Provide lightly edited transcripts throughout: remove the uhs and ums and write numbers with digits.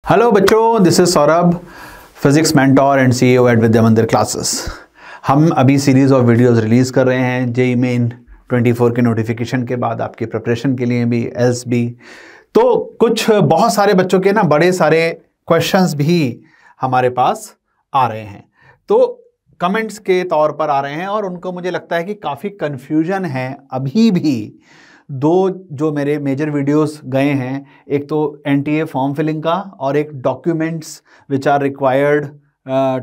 Hello बच्चों, this is Saurabh, physics mentor and CEO at Vidya Mandir classes. हम अभी सीरीज ऑफ वीडियोस रिलीज़ कर रहे हैं जेईई मेन 24 के नोटिफिकेशन के बाद आपकी प्रिपरेशन के लिए भी, एल्स भी। तो कुछ बहुत सारे बच्चों के ना बड़े सारे क्वेश्चंस भी हमारे पास आ रहे हैं, तो कमेंट्स के तौर पर आ रहे हैं और उनको मुझे लगता है कि काफ़ी कन्फ्यूजन है अभी भी। दो जो मेरे मेजर वीडियोस गए हैं, एक तो एनटीए फॉर्म फिलिंग का और एक documents which are required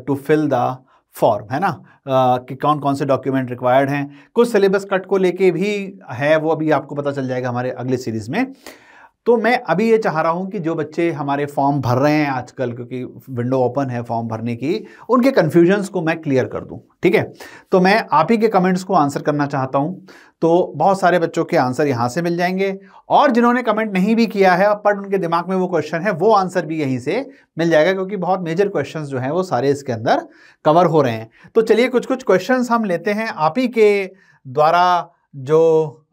to fill the form, है ना, कि कौन कौन से डॉक्यूमेंट रिक्वायर्ड हैं। कुछ सिलेबस कट को लेके भी है, वो अभी आपको पता चल जाएगा हमारे अगले सीरीज में। तो मैं अभी ये चाह रहा हूँ कि जो बच्चे हमारे फॉर्म भर रहे हैं आजकल, क्योंकि विंडो ओपन है फॉर्म भरने की, उनके कन्फ्यूजन्स को मैं क्लियर कर दूँ, ठीक है। तो मैं आप ही के कमेंट्स को आंसर करना चाहता हूँ। तो बहुत सारे बच्चों के आंसर यहाँ से मिल जाएंगे, और जिन्होंने कमेंट नहीं भी किया है पर उनके दिमाग में वो क्वेश्चन है, वो आंसर भी यहीं से मिल जाएगा, क्योंकि बहुत मेजर क्वेश्चंस जो हैं वो सारे इसके अंदर कवर हो रहे हैं। तो चलिए कुछ कुछ क्वेश्चंस हम लेते हैं आप ही के द्वारा, जो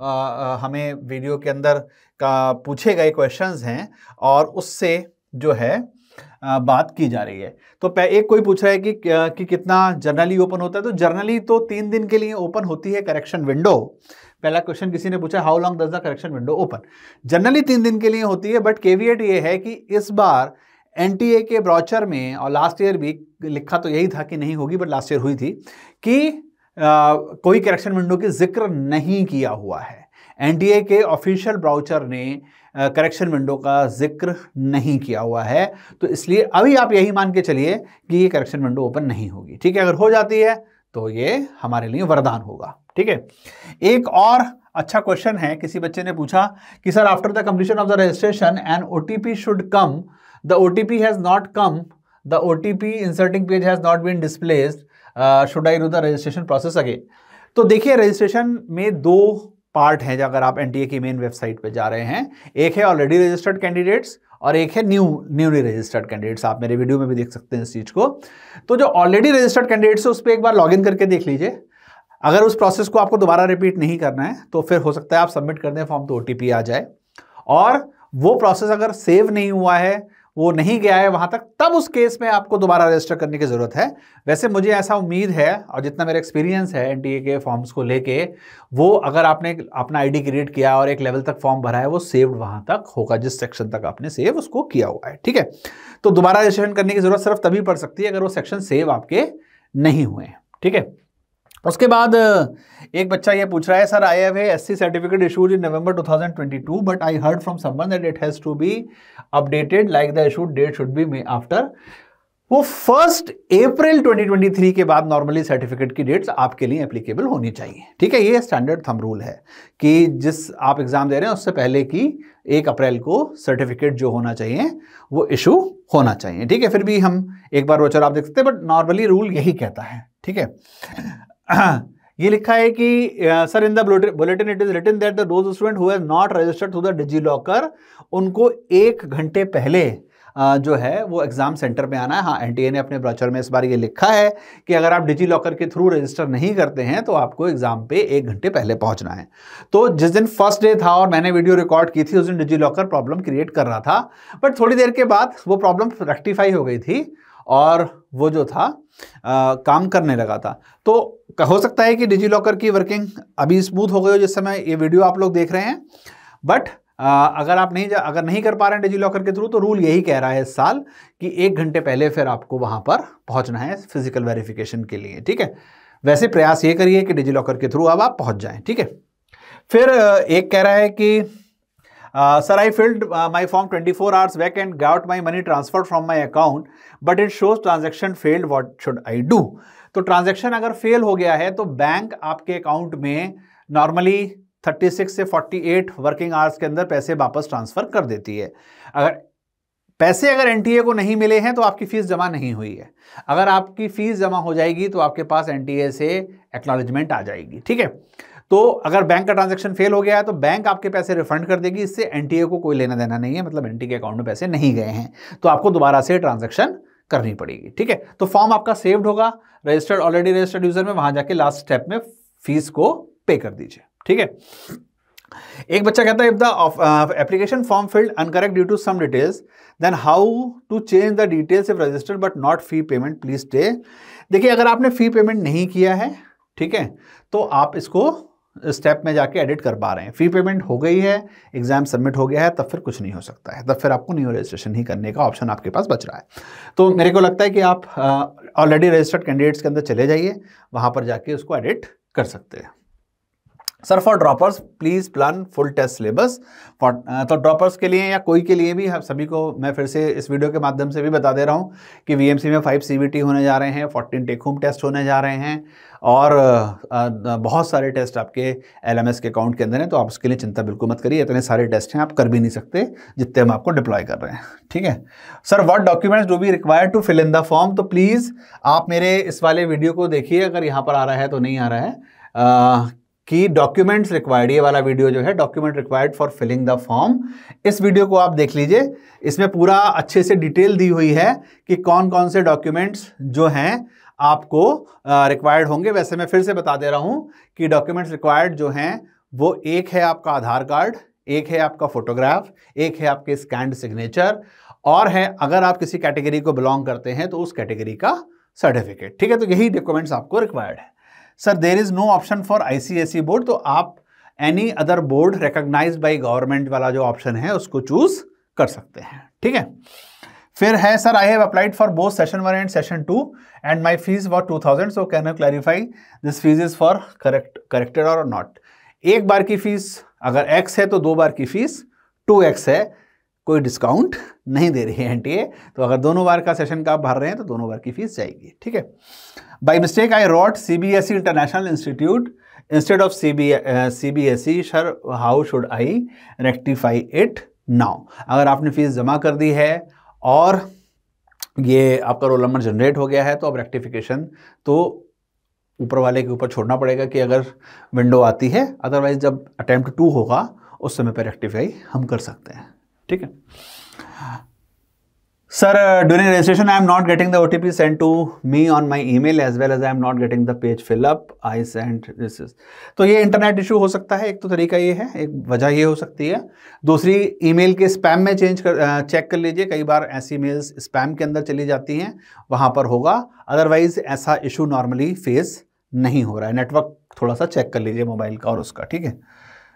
हमें वीडियो के अंदर का पूछे गए क्वेश्चंस हैं और उससे जो है बात की जा रही है। तो एक कोई पूछ रहा है कि कितना जर्नली ओपन होता है। तो जर्नली तो 3 दिन के लिए ओपन होती है करेक्शन विंडो। पहला क्वेश्चन किसी ने पूछा, how long does the correction window open. Generally 3 दिन के लिए होती है, बट केविएट ये है कि इस बार एनटीए के ब्रोचर में, और लास्ट ईयर भी लिखा तो यही था कि नहीं होगी, बट लास्ट ईयर हुई थी, कि कोई करेक्शन विंडो की जिक्र नहीं किया हुआ है। एनटीए के ऑफिशियल ब्राउचर ने करेक्शन विंडो का जिक्र नहीं किया हुआ है, तो इसलिए अभी आप यही मान के चलिए कि ये करेक्शन विंडो ओपन नहीं होगी, ठीक है। अगर हो जाती है तो ये हमारे लिए वरदान होगा, ठीक है। एक और अच्छा क्वेश्चन है, किसी बच्चे ने पूछा कि sir, after the completion of the registration an OTP should come, the OTP has not come, the OTP inserting page has not been displaced, should I do the registration process again. तो देखिए, registration में 2 part है। अगर आप NTA की main website पे जा रहे हैं, एक है ऑलरेडी रजिस्टर्ड कैंडिडेट्स और एक है न्यूली रजिस्टर्ड कैंडिडेट्स। आप मेरे वीडियो में भी देख सकते हैं इस चीज को। तो जो ऑलरेडी रजिस्टर्ड कैंडिडेट्स है उस पर एक बार लॉगिन करके देख लीजिए। अगर उस प्रोसेस को आपको दोबारा रिपीट नहीं करना है तो फिर हो सकता है आप सबमिट कर दें फॉर्म तो ओटीपी आ जाए, और वो प्रोसेस अगर सेव नहीं हुआ है, वो नहीं गया है वहां तक, तब उस केस में आपको दोबारा रजिस्टर करने की जरूरत है। वैसे मुझे ऐसा उम्मीद है, और जितना मेरा एक्सपीरियंस है एनटीए के फॉर्म्स को लेके, वो अगर आपने अपना आईडी क्रिएट किया और एक लेवल तक फॉर्म भरा है, वो सेव्ड वहां तक होगा जिस सेक्शन तक आपने सेव उसको किया हुआ है, ठीक है। तो दोबारा रजिस्ट्रेशन करने की जरूरत सिर्फ तभी पड़ सकती है अगर वो सेक्शन सेव आपके नहीं हुए हैं, ठीक है। उसके बाद एक बच्चा ये पूछ रहा है, sir, I have SC certificate issued in November 2022, but I heard from someone that it has to be updated, like the issued date should be after. वो 1 अप्रैल 2023 के बाद नॉर्मली सर्टिफिकेट की डेट्स आपके लिए एप्लीकेबल होनी चाहिए, ठीक है। ये स्टैंडर्ड थंब रूल है कि जिस आप एग्जाम दे रहे हैं उससे पहले की 1 अप्रैल को सर्टिफिकेट जो होना चाहिए वो इशू होना चाहिए, ठीक है। फिर भी हम एक बार वोचर आप देख सकते हैं, बट नॉर्मली रूल यही कहता है, ठीक है। ये लिखा है कि sir, in the bulletin it is written that those student who have not registered through the DigiLocker, उनको 1 घंटे पहले जो है वो एग्जाम सेंटर में आना है। हाँ, एनटीए ने अपने ब्रोचर में इस बार ये लिखा है कि अगर आप डिजी लॉकर के थ्रू रजिस्टर नहीं करते हैं तो आपको एग्जाम पे 1 घंटे पहले पहुंचना है। तो जिस दिन फर्स्ट डे था और मैंने वीडियो रिकॉर्ड की थी, उस दिन डिजी लॉकर प्रॉब्लम क्रिएट कर रहा था, बट थोड़ी देर के बाद वो प्रॉब्लम रेक्टिफाई हो गई थी और वो जो था काम करने लगा था। तो हो सकता है कि डिजी लॉकर की अभी स्मूथ हो गई हो जिस समय ये वीडियो आप लोग देख रहे हैं, बट अगर आप नहीं कर पा रहे हैं डिजी लॉकर के थ्रू, तो रूल यही कह रहा है इस साल कि 1 घंटे पहले फिर आपको वहां पर पहुंचना है फिजिकल वेरिफिकेशन के लिए, ठीक है। वैसे प्रयास ये करिए कि डिजी लॉकर के थ्रू अब आप पहुंच जाएं, ठीक है। फिर एक कह रहा है कि sir, I filled my form 24 hours back and got my money transferred from my account, but it shows transaction failed. What should I do? तो ट्रांजैक्शन अगर फेल हो गया है तो बैंक आपके अकाउंट में नॉर्मली 36 से 48 वर्किंग आवर्स के अंदर पैसे वापस ट्रांसफर कर देती है। अगर एनटीए को नहीं मिले हैं तो आपकी फीस जमा नहीं हुई है। अगर आपकी फीस जमा हो जाएगी तो आपके पास एनटीए से एक्नॉलेजमेंट आ जाएगी, ठीक है। तो अगर बैंक का ट्रांजैक्शन फेल हो गया है तो बैंक आपके पैसे रिफंड कर देगी, इससे एनटीए को कोई लेना देना नहीं है, मतलब एनटीए के अकाउंट में पैसे नहीं गए हैं, तो आपको दोबारा से ट्रांजैक्शन करनी पड़ेगी, ठीक है। तो फॉर्म आपका सेव्ड होगा ऑलरेडी रजिस्टर्ड यूजर में, वहां जाके लास्ट स्टेप में फीस को पे कर दीजिए, ठीक है। एक बच्चा कहता है if the application form filled uncorrect due to some details then how to change the details if registered but not fee payment please stay. देखिए, अगर आपने फी पेमेंट नहीं किया है, ठीक है, तो आप इसको स्टेप में जाके एडिट कर पा रहे हैं। फी पेमेंट हो गई है, एग्जाम सबमिट हो गया है, तब फिर कुछ नहीं हो सकता है, तब फिर आपको न्यू रजिस्ट्रेशन ही करने का ऑप्शन आपके पास बच रहा है। तो मेरे को लगता है कि आप ऑलरेडी रजिस्टर्ड कैंडिडेट्स के अंदर चले जाइए, वहाँ पर जाके उसको एडिट कर सकते हैं। Sir for droppers please plan full test syllabus for, तो ड्रॉपर्स के लिए या कोई के लिए भी, सभी को मैं फिर से इस वीडियो के माध्यम से भी बता दे रहा हूँ कि वीएमसी में 5 सीबीटी होने जा रहे हैं, 14 टेक होम टेस्ट होने जा रहे हैं और बहुत सारे टेस्ट आपके एलएमएस के अकाउंट के अंदर हैं। तो आप उसके लिए चिंता बिल्कुल मत करिए, इतने सारे टेस्ट हैं आप कर भी नहीं सकते जितने हम आपको डिप्लॉय कर रहे हैं, ठीक है। Sir what documents do be required to fill in the form, तो प्लीज़ आप मेरे इस वाले वीडियो को देखिए, अगर यहाँ पर आ रहा है तो नहीं आ रहा है कि डॉक्यूमेंट्स रिक्वायर्ड, ये वाला वीडियो जो है document required for filling the form, इस वीडियो को आप देख लीजिए। इसमें पूरा अच्छे से डिटेल दी हुई है कि कौन कौन से डॉक्यूमेंट्स जो हैं आपको रिक्वायर्ड होंगे। वैसे मैं फिर से बता दे रहा हूँ कि डॉक्यूमेंट्स रिक्वायर्ड जो हैं वो एक है आपका आधार कार्ड, एक है आपका फोटोग्राफ, एक है आपके स्कैन्ड सिग्नेचर, और है अगर आप किसी कैटेगरी को बिलोंग करते हैं तो उस कैटेगरी का सर्टिफिकेट, ठीक है। तो यही डॉक्यूमेंट्स आपको रिक्वायर्ड है। Sir there is no option for ICSE board, तो आप any other board recognised by government वाला जो ऑप्शन है उसको चूज कर सकते हैं, ठीक है। फिर है sir I have applied for both session 1 and session 2 and my fees for 2000, so can you clarify this fees is for corrected और नॉट। एक बार की फीस अगर x है तो 2 बार की फीस 2x है, कोई डिस्काउंट नहीं दे रही है एनटीए। तो अगर दोनों बार का सेशन का आप भर रहे हैं तो दोनों बार की फीस जाएगी, ठीक है। By mistake I wrote CBSE international institute instead of CBSE, sir how should I rectify it now. अगर आपने फीस जमा कर दी है और ये आपका रोल नंबर जनरेट हो गया है तो अब रेक्टिफिकेशन तो ऊपर वाले के ऊपर छोड़ना पड़ेगा कि अगर विंडो आती है, अदरवाइज जब अटेम्प्ट 2 होगा उस समय पर रेक्टिफाई हम कर सकते हैं, ठीक है। Sir during registration I am not getting the OTP send to me on my email as well as I am not getting the page fill up I send this is, तो ये internet issue हो सकता है। एक तो तरीका ये है, एक वजह ये हो सकती है। दूसरी, ईमेल के स्पैम में चेक कर लीजिए, कई बार ऐसी मेल्स स्पैम के अंदर चली जाती हैं, वहाँ पर होगा। अदरवाइज ऐसा इशू नॉर्मली फेस नहीं हो रहा है। नेटवर्क थोड़ा सा चेक कर लीजिए मोबाइल का और उसका, ठीक है।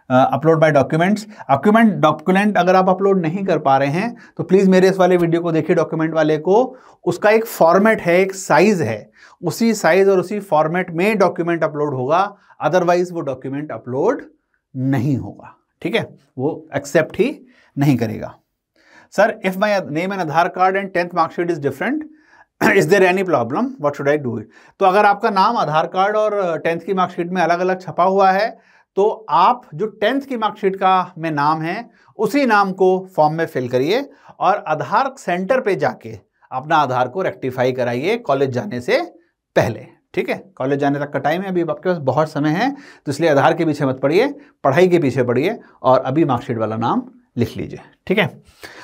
अपलोड बाय डॉक्यूमेंट्स, डॉक्यूमेंट अगर आप अपलोड नहीं कर पा रहे हैं तो प्लीज़ मेरे इस वाले वीडियो को देखिए, डॉक्यूमेंट वाले को। उसका एक फॉर्मेट है, एक साइज़ है, उसी साइज़ और उसी फॉर्मेट में डॉक्यूमेंट अपलोड होगा, अदरवाइज वो डॉक्यूमेंट अपलोड नहीं होगा, ठीक है, वो एक्सेप्ट ही नहीं करेगा। Sir if my name and Aadhaar card and 10th marksheet is different is there any problem, what should I do it. तो अगर आपका नाम आधार कार्ड और 10th की मार्कशीट में अलग अलग छपा हुआ है तो आप जो 10th की मार्कशीट का में नाम है उसी नाम को फॉर्म में फिल करिए और आधार सेंटर पे जाके अपना आधार को रेक्टिफाई कराइए कॉलेज जाने से पहले, ठीक है। कॉलेज जाने तक का टाइम है, अभी आपके पास बहुत समय है, तो इसलिए आधार के पीछे मत पड़िए, पढ़ाई के पीछे पड़िए और अभी मार्कशीट वाला नाम लिख लीजिए, ठीक है।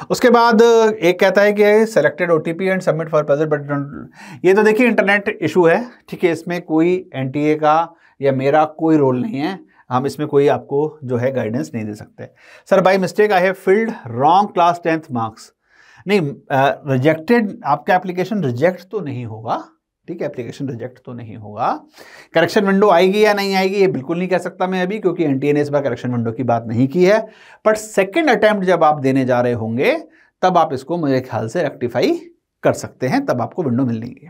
उसके बाद एक कहता है कि selected OTP and submit for present but, ये तो देखिए इंटरनेट इशू है, ठीक है। इसमें कोई एनटीए का या मेरा कोई रोल नहीं है, हम इसमें कोई आपको जो है गाइडेंस नहीं दे सकते। Sir by mistake I have filled wrong class 10th marks, नहीं रिजेक्टेड, आपका एप्लीकेशन रिजेक्ट तो नहीं होगा, ठीक है, एप्लीकेशन रिजेक्ट तो नहीं होगा। करेक्शन विंडो आएगी या नहीं आएगी ये बिल्कुल नहीं कह सकता मैं अभी, क्योंकि एनटीए ने इस बार करेक्शन विंडो की बात नहीं की है। बट सेकेंड अटेम्प्ट जब आप देने जा रहे होंगे तब आप इसको मेरे ख्याल से रेक्टिफाई कर सकते हैं, तब आपको विंडो मिलेंगी,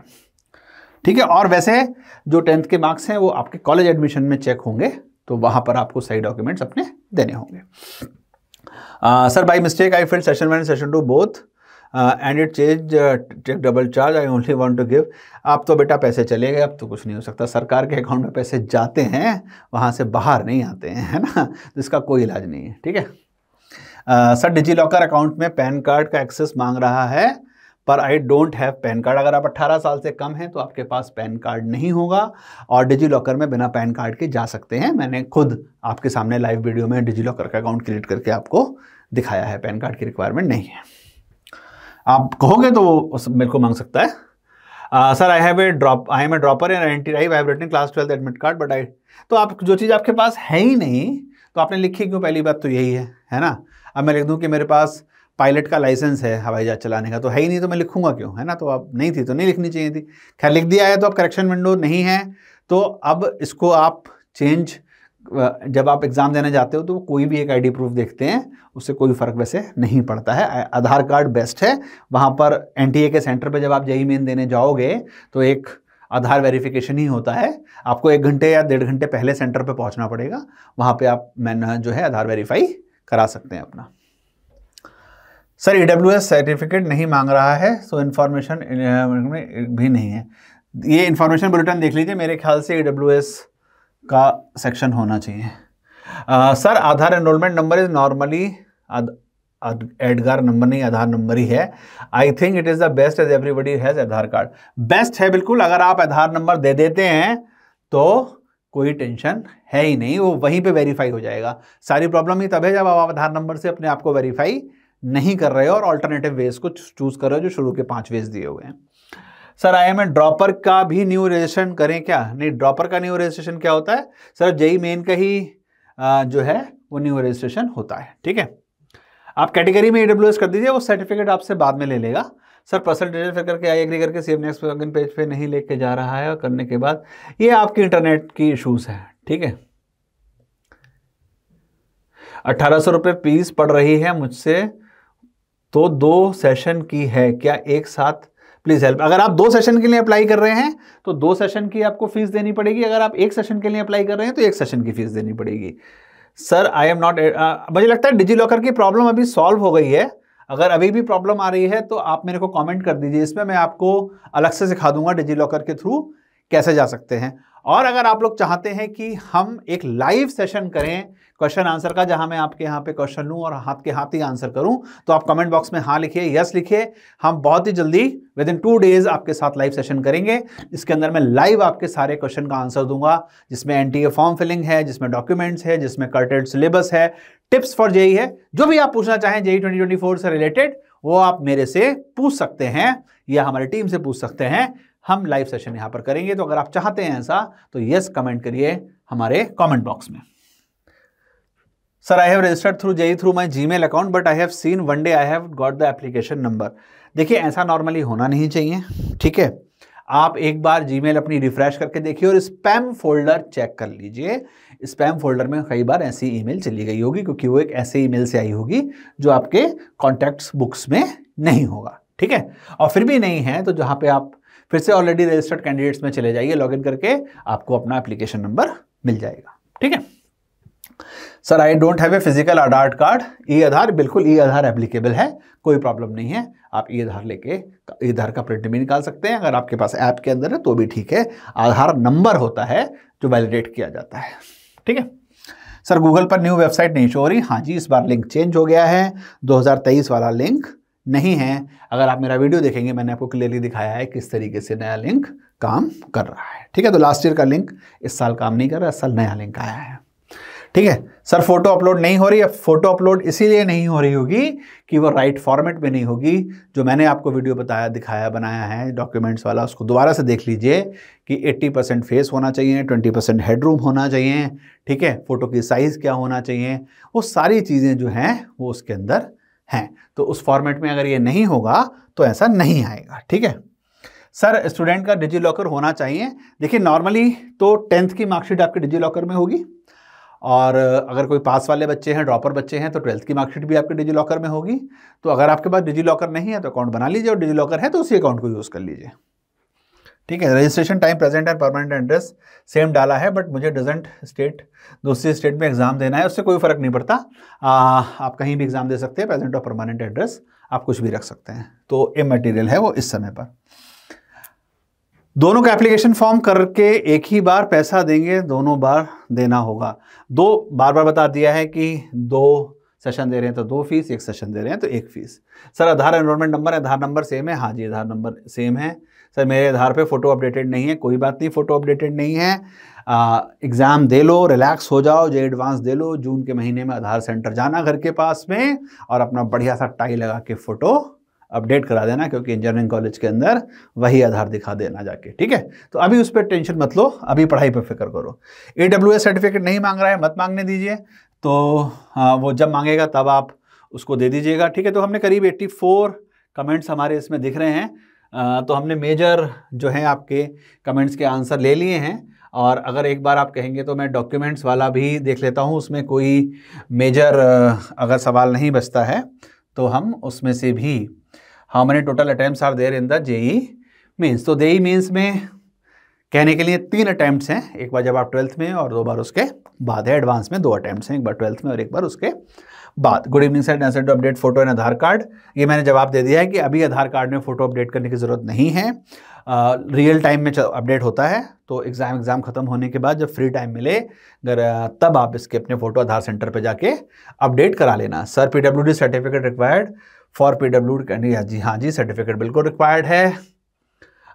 ठीक है। और वैसे जो 10th के मार्क्स हैं वो आपके कॉलेज एडमिशन में चेक होंगे, तो वहाँ पर आपको सही डॉक्यूमेंट्स अपने देने होंगे। Sir by mistake I filled session 1 and session 2 both and it change take double charge I only want to give. आप तो बेटा पैसे चले गए, अब तो कुछ नहीं हो सकता, सरकार के अकाउंट में पैसे जाते हैं, वहाँ से बाहर नहीं आते हैं, है ना, तो इसका कोई इलाज नहीं है, ठीक है। सर डिजी लॉकर अकाउंट में पैन कार्ड का एक्सेस मांग रहा है पर आई डोंट हैव पैन कार्ड। अगर आप 18 साल से कम हैं तो आपके पास पैन कार्ड नहीं होगा और डिजी लॉकर में बिना पैन कार्ड के जा सकते हैं। मैंने खुद आपके सामने लाइव वीडियो में डिजी लॉकर का अकाउंट क्रिएट करके आपको दिखाया है, पैन कार्ड की रिक्वायरमेंट नहीं है। आप कहोगे तो मेरे को मांग सकता है। Sir I am a dropper in NT, I have written class 12 admit card but I, तो आप जो चीज़ आपके पास है ही नहीं तो आपने लिखी क्यों? पहली बात तो यही है ना। अब मैं लिख दूं कि मेरे पास पायलट का लाइसेंस है हवाई जहाज चलाने का, तो है ही नहीं तो मैं लिखूंगा क्यों, है ना। तो अब नहीं थी तो नहीं लिखनी चाहिए थी, खैर लिख दिया है। तो अब करेक्शन विंडो नहीं है, तो अब इसको आप चेंज, जब आप एग्जाम देने जाते हो तो कोई भी एक आईडी प्रूफ देखते हैं, उससे कोई फर्क वैसे नहीं पड़ता है। आधार कार्ड बेस्ट है। वहाँ पर एनटीए के सेंटर पे जब आप जेईई मेन देने जाओगे तो एक आधार वेरिफिकेशन ही होता है, आपको 1 घंटे या 1.5 घंटे पहले सेंटर पे पहुंचना पड़ेगा, वहाँ पे आप जो है आधार वेरीफाई करा सकते हैं अपना। सर EWS सर्टिफिकेट नहीं मांग रहा है, सो इन्फॉर्मेशन भी नहीं है। ये इन्फॉर्मेशन बुलेटिन देख लीजिए, मेरे ख्याल से EWS का सेक्शन होना चाहिए। Sir Aadhaar enrolment number is normally Aadhaar number नहीं, आधार नंबर ही है। I think it is the best as everybody has Aadhaar card. Best है बिल्कुल, अगर आप आधार नंबर दे देते हैं तो कोई टेंशन है ही नहीं, वो वहीं पे वेरीफाई हो जाएगा। सारी प्रॉब्लम ही तब है जब आप आधार नंबर से अपने आप को वेरीफाई नहीं कर रहे हो और ऑल्टरनेटिव वेज को चूज कर रहे हो जो शुरू के 5 वेज दिए हुए हैं। सर IIM ड्रॉपर का भी न्यू रजिस्ट्रेशन करें क्या? नहीं, ड्रॉपर का न्यू रजिस्ट्रेशन क्या होता है सर, जेईई मेन का ही जो है वो न्यू रजिस्ट्रेशन होता है। ठीक है, आप कैटेगरी में EWS कर दीजिए, वो सर्टिफिकेट आपसे बाद में ले लेगा। सर पर्सनल डिटेल फिर करके आई एग्री करके सेव नेक्स्ट लॉगिन पेज पे नहीं लेके जा रहा है, और करने के बाद ये आपकी इंटरनेट की इशूज है। ठीक है, 1800 रुपये फीस पड़ रही है मुझसे, तो 2 सेशन की है क्या एक साथ? Please help. अगर आप 2 सेशन के लिए अप्लाई कर रहे हैं तो 2 सेशन की आपको फीस देनी पड़ेगी, अगर आप 1 सेशन के लिए अप्लाई कर रहे हैं तो 1 सेशन की फीस देनी पड़ेगी। सर आई एम नॉट, मुझे लगता है डिजी लॉकर की प्रॉब्लम अभी सॉल्व हो गई है। अगर अभी भी प्रॉब्लम आ रही है तो आप मेरे को कमेंट कर दीजिए, इसमें मैं आपको अलग से सिखा दूंगा डिजी लॉकर के थ्रू कैसे जा सकते हैं। और अगर आप लोग चाहते हैं कि हम एक लाइव सेशन करें क्वेश्चन आंसर का, जहां मैं आपके यहाँ पे क्वेश्चन लूं और हाथ के हाथ ही आंसर करूं, तो आप कमेंट बॉक्स में हाँ लिखिए, यस लिखिए। हम बहुत ही जल्दी विद इन 2 डेज आपके साथ लाइव सेशन करेंगे। इसके अंदर मैं लाइव आपके सारे क्वेश्चन का आंसर दूंगा, जिसमें एनटीए फॉर्म फिलिंग है, जिसमें डॉक्यूमेंट्स है, जिसमें कर्टेड सिलेबस है, टिप्स फॉर जेईई है। जो भी आप पूछना चाहें जेईई 2024 से रिलेटेड वो आप मेरे से पूछ सकते हैं या हमारी टीम से पूछ सकते हैं। हम लाइव सेशन यहां पर करेंगे, तो अगर आप चाहते हैं ऐसा तो यस कमेंट करिए हमारे कमेंट बॉक्स में। Sir I have registered through JEE through my Gmail account but I have seen one day I have got the application number. देखिए ऐसा नॉर्मली होना नहीं चाहिए। ठीक है, आप एक बार जीमेल अपनी रिफ्रेश करके देखिए और स्पैम फोल्डर चेक कर लीजिए। स्पैम फोल्डर में कई बार ऐसी ईमेल चली गई होगी, क्योंकि वो एक ऐसे ईमेल से आई होगी जो आपके कॉन्टैक्ट्स बुक्स में नहीं होगा। ठीक है, और फिर भी नहीं है तो जहां पे आप फिर से ऑलरेडी रजिस्टर्ड कैंडिडेट्स में चले जाइए, लॉगिन करके आपको अपना एप्लीकेशन नंबर मिल जाएगा। ठीक है, sir I don't have a physical Aadhaar card. E Aadhaar, बिल्कुल ई आधार एप्लीकेबल है, कोई प्रॉब्लम नहीं है। आप ई आधार लेके ई आधार का प्रिंट भी निकाल सकते हैं, अगर आपके पास ऐप के अंदर है तो भी ठीक है। आधार नंबर होता है जो वैलिडेट किया जाता है। ठीक है, सर गूगल पर न्यू वेबसाइट नहीं शो हो रही। हाँ जी, इस बार लिंक चेंज हो गया है, 2023 वाला लिंक नहीं है। अगर आप मेरा वीडियो देखेंगे मैंने आपको क्लियरली दिखाया है किस तरीके से नया लिंक काम कर रहा है। ठीक है, तो लास्ट ईयर का लिंक इस साल काम नहीं कर रहा, इस साल नया लिंक आया है। ठीक है, सर फोटो अपलोड नहीं हो रही है। फोटो अपलोड इसीलिए नहीं हो रही होगी कि वो राइट फॉर्मेट में नहीं होगी। जो मैंने आपको वीडियो बताया, दिखाया, बनाया है डॉक्यूमेंट्स वाला, उसको दोबारा से देख लीजिए कि 80% फेस होना चाहिए, 20% हेडरूम होना चाहिए। ठीक है, फोटो की साइज़ क्या होना चाहिए, वो सारी चीज़ें जो हैं वो उसके अंदर हैं। तो उस फॉर्मेट में अगर ये नहीं होगा तो ऐसा नहीं आएगा। ठीक है, सर स्टूडेंट का डिजी लॉकर होना चाहिए। देखिए नॉर्मली तो 10th की मार्कशीट आपके डिजी लॉकर में होगी, और अगर कोई पास वाले बच्चे हैं, ड्रॉपर बच्चे हैं, तो 12th की मार्कशीट भी आपके डिजी लॉकर में होगी। तो अगर आपके पास डिजी लॉकर नहीं है तो अकाउंट बना लीजिए, और डिजी लॉकर है तो उसी अकाउंट को यूज़ कर लीजिए। ठीक है, registration time, present and permanent address same डाला है, बट मुझे डजेंट स्टेट दूसरी स्टेट में एग्जाम देना है, उससे कोई फ़र्क नहीं पड़ता। आप कहीं भी एग्जाम दे सकते हैं, प्रेजेंट और परमानेंट एड्रेस आप कुछ भी रख सकते हैं, तो इमैटेरियल है वो इस समय पर। दोनों का एप्लीकेशन फॉर्म करके एक ही बार पैसा देंगे, दोनों बार देना होगा। बार बार बता दिया है कि 2 सेशन दे रहे हैं तो 2 फीस, 1 सेशन दे रहे हैं तो 1 fees. Sir Aadhaar enrolment number, आधार नंबर सेम है। हाँ जी, आधार नंबर सेम है। सर मेरे आधार पे फ़ोटो अपडेटेड नहीं है। कोई बात नहीं, फ़ोटो अपडेटेड नहीं है, एग्ज़ाम दे लो, रिलैक्स हो जाओ, जेईई एडवांस दे लो। जून के महीने में आधार सेंटर जाना घर के पास में, और अपना बढ़िया सा टाई लगा के फ़ोटो अपडेट करा देना, क्योंकि इंजीनियरिंग कॉलेज के अंदर वही आधार दिखा देना जाके। ठीक है, तो अभी उस पर टेंशन मत लो, अभी पढ़ाई पर फिक्र करो। AWS सर्टिफिकेट नहीं मांग रहा है, मत मांगने दीजिए। तो हाँ, वो जब मांगेगा तब आप उसको दे दीजिएगा, ठीक है। तो हमने करीब 84 कमेंट्स हमारे इसमें दिख रहे हैं। तो हमने मेजर जो है आपके कमेंट्स के आंसर ले लिए हैं, और अगर एक बार आप कहेंगे तो मैं डॉक्यूमेंट्स वाला भी देख लेता हूँ, उसमें कोई मेजर अगर सवाल नहीं बचता है तो हम उसमें से भी, how many total attempts are there in the JEE Mains. तो जेई मीन्स में कहने के लिए 3 अटैम्प्ट्स हैं, एक बार जब आप 12th में और 2 बार उसके बाद है। एडवांस में 2 अटैम्प्ट्स हैं, एक बार 12th में और एक बार उसके बाद। Good evening sir, necessary to update photo and Aadhaar card. ये मैंने जवाब दे दिया है कि अभी आधार कार्ड में फ़ोटो अपडेट करने की ज़रूरत नहीं है, रियल टाइम में अपडेट होता है। तो एग्ज़ाम ख़त्म होने के बाद जब फ्री टाइम मिले अगर तब आप इसके अपने फ़ोटो आधार सेंटर पर जाके अपडेट करा लेना। Sir PWD certificate required for PWD, हाँ जी सर्टिफिकेट बिल्कुल रिक्वायर्ड है।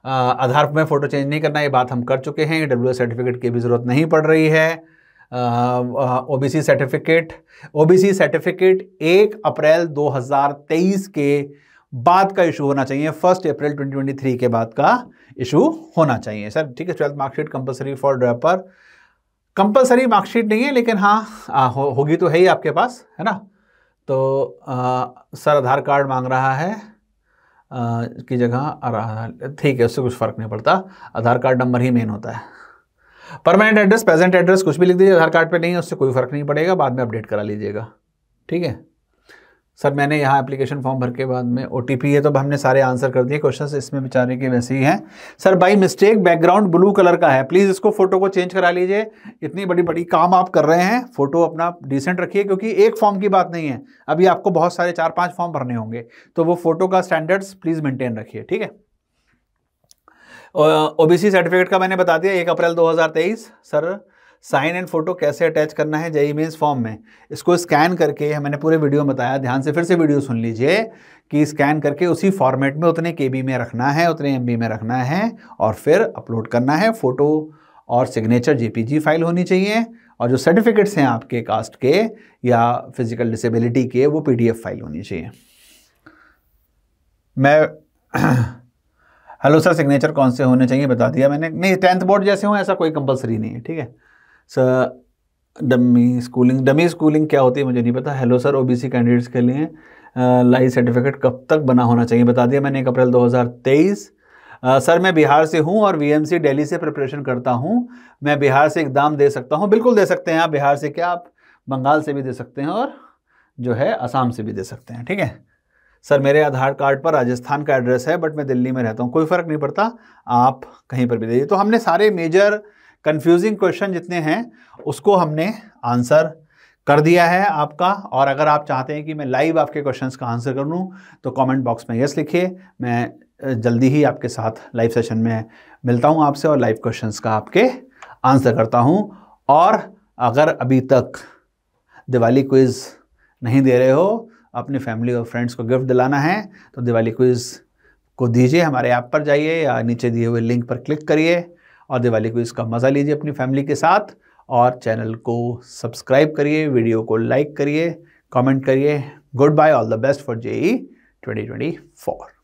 आधार में फ़ोटो चेंज नहीं करना, ये बात हम कर चुके हैं। WS सर्टिफिकेट की भी ज़रूरत नहीं पड़ रही है। OBC सर्टिफिकेट 1 अप्रैल 2023 के बाद का इशू होना चाहिए, 1 अप्रैल 2023 के बाद का इशू होना चाहिए सर, ठीक है। 12th marksheet compulsory for dropper, compulsory marksheet नहीं है लेकिन हाँ होगी तो है ही आपके पास, है ना। तो सर आधार कार्ड मांग रहा है की जगह, ठीक है, उससे कुछ फ़र्क नहीं पड़ता, आधार कार्ड नंबर ही मेन होता है। परमानेंट एड्रेस, प्रेजेंट एड्रेस कुछ भी लिख दीजिए, आधार कार्ड पे नहीं है, उससे कोई फ़र्क नहीं पड़ेगा, बाद में अपडेट करा लीजिएगा, ठीक है। सर मैंने यहाँ एप्लीकेशन फॉर्म भर के बाद में OTP है, तो हमने सारे आंसर कर दिए क्वेश्चंस, इसमें बेचारे के वैसे ही हैं। Sir by mistake background blue colour का है, प्लीज़ इसको फ़ोटो को चेंज करा लीजिए। इतनी बड़ी काम आप कर रहे हैं, फ़ोटो अपना डिसेंट रखिए, क्योंकि एक फॉर्म की बात नहीं है, अभी आपको बहुत सारे 4-5 फॉर्म भरने होंगे, तो वो फ़ोटो का स्टैंडर्ड्स प्लीज़ मेंटेन रखिए, ठीक है। OBC सर्टिफिकेट का मैंने बता दिया, 1 अप्रैल 2023। सर साइन एंड फोटो कैसे अटैच करना है जेईई मेंस फॉर्म में, इसको स्कैन करके, मैंने पूरे वीडियो में बताया, ध्यान से फिर से वीडियो सुन लीजिए, कि स्कैन करके उसी फॉर्मेट में उतने KB में रखना है, उतने MB में रखना है, और फिर अपलोड करना है। फ़ोटो और सिग्नेचर JPG फाइल होनी चाहिए, और जो सर्टिफिकेट्स हैं आपके कास्ट के या फिजिकल डिसेबिलिटी के, वो PDF फाइल होनी चाहिए। मैं हेलो सर, सिग्नेचर कौन से होने चाहिए बता दिया मैंने, नहीं 10th बोर्ड जैसे हों, ऐसा कोई कंपलसरी नहीं है, ठीक है। सर डमी स्कूलिंग क्या होती है मुझे नहीं पता। हेलो सर, OBC कैंडिडेट्स के लिए लाइव सर्टिफिकेट कब तक बना होना चाहिए बता दिया मैंने, 1 अप्रैल 2023। सर मैं बिहार से हूँ और VMC दिल्ली से प्रिपरेशन करता हूँ, मैं बिहार से एग्ज़ाम दे सकता हूँ? बिल्कुल दे सकते हैं आप, बिहार से क्या, आप बंगाल से भी दे सकते हैं, और जो है असम से भी दे सकते हैं, ठीक है। सर मेरे आधार कार्ड पर राजस्थान का एड्रेस है, बट मैं दिल्ली में रहता हूँ, कोई फ़र्क नहीं पड़ता, आप कहीं पर भी दीजिए। तो हमने सारे मेजर कंफ्यूजिंग क्वेश्चन जितने हैं उसको हमने आंसर कर दिया है आपका। और अगर आप चाहते हैं कि मैं लाइव आपके क्वेश्चंस का आंसर कर लूँ तो कमेंट बॉक्स में यस लिखिए, मैं जल्दी ही आपके साथ लाइव सेशन में मिलता हूँ आपसे, और लाइव क्वेश्चंस का आपके आंसर करता हूँ। और अगर अभी तक दिवाली क्विज़ नहीं दे रहे हो, अपनी फैमिली और फ्रेंड्स को गिफ्ट दिलाना है, तो दिवाली क्विज़ को दीजिए, हमारे ऐप पर जाइए या नीचे दिए हुए लिंक पर क्लिक करिए और दिवाली क्विज़ का मज़ा लीजिए अपनी फैमिली के साथ। और चैनल को सब्सक्राइब करिए, वीडियो को लाइक करिए, कमेंट करिए। Goodbye, all the best for JEE 2024।